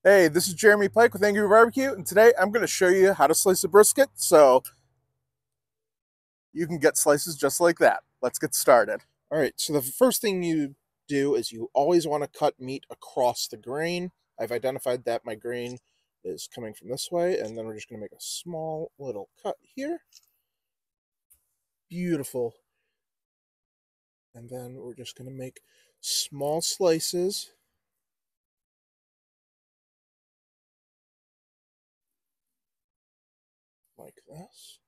Hey, this is Jeremy Pike with Angry Barbecue, and today I'm going to show you how to slice a brisket so you can get slices just like that. Let's get started. All right, so the first thing you do is you always want to cut meat across the grain. I've identified that my grain is coming from this way, and then we're just going to make a small little cut here. Beautiful. And then we're just going to make small slices like this.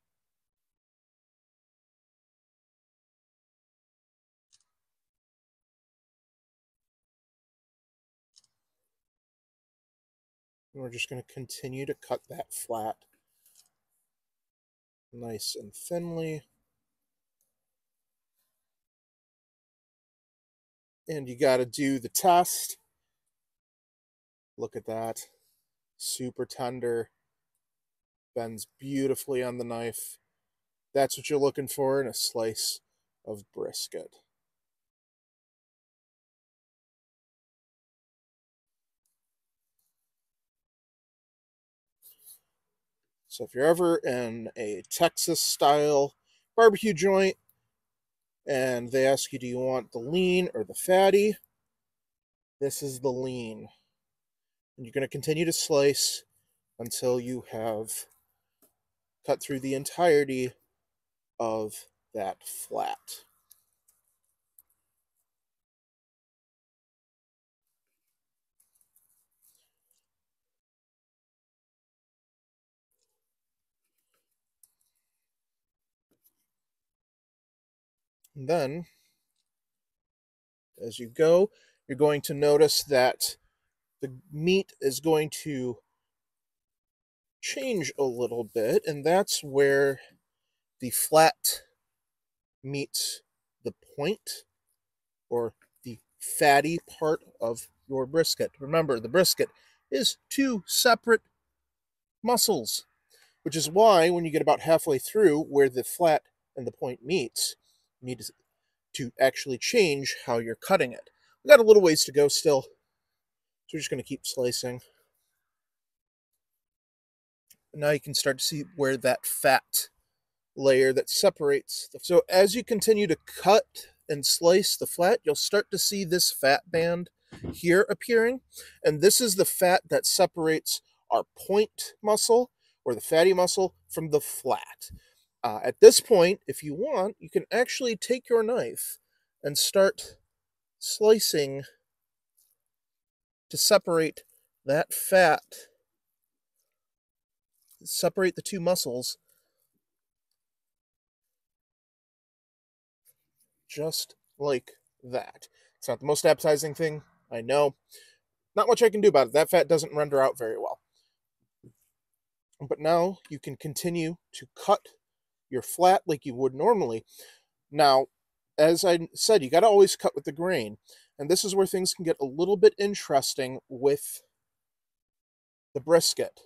And we're just going to continue to cut that flat nice and thinly. And you got to do the test. Look at that. Super tender. Bends beautifully on the knife. That's what you're looking for in a slice of brisket. So if you're ever in a Texas style barbecue joint and they ask you, do you want the lean or the fatty? This is the lean. And you're going to continue to slice until you have cut through the entirety of that flat. And then, as you go, you're going to notice that the meat is going to change a little bit, and that's where the flat meets the point or the fatty part of your brisket. Remember, the brisket is two separate muscles, which is why when you get about halfway through where the flat and the point meets, you need to actually change how you're cutting it. We got a little ways to go still, so we're just going to keep slicing. Now you can start to see where that fat layer that separates. So as you continue to cut and slice the flat, you'll start to see this fat band here appearing. And this is the fat that separates our point muscle or the fatty muscle from the flat. At this point, if you want, you can actually take your knife and start slicing to separate that fat, separate the two muscles just like that. It's not the most appetizing thing, I know. Not much I can do about it. That fat doesn't render out very well. But now you can continue to cut your flat like you would normally. Now, as I said, you got to always cut with the grain. And this is where things can get a little bit interesting with the brisket.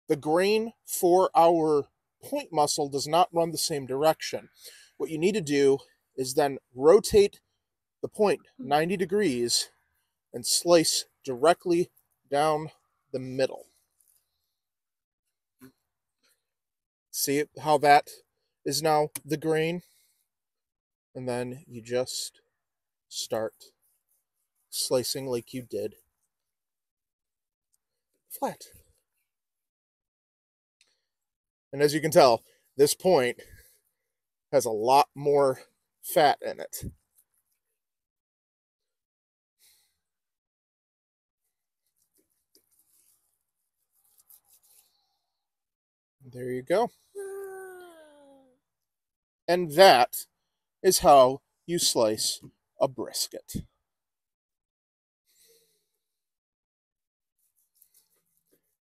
The grain for our point muscle does not run the same direction. What you need to do is then rotate the point 90 degrees and slice directly down the middle. See how that is now the grain? And then you just start slicing like you did flat. And as you can tell, this point has a lot more fat in it. There you go. And that is how you slice a brisket.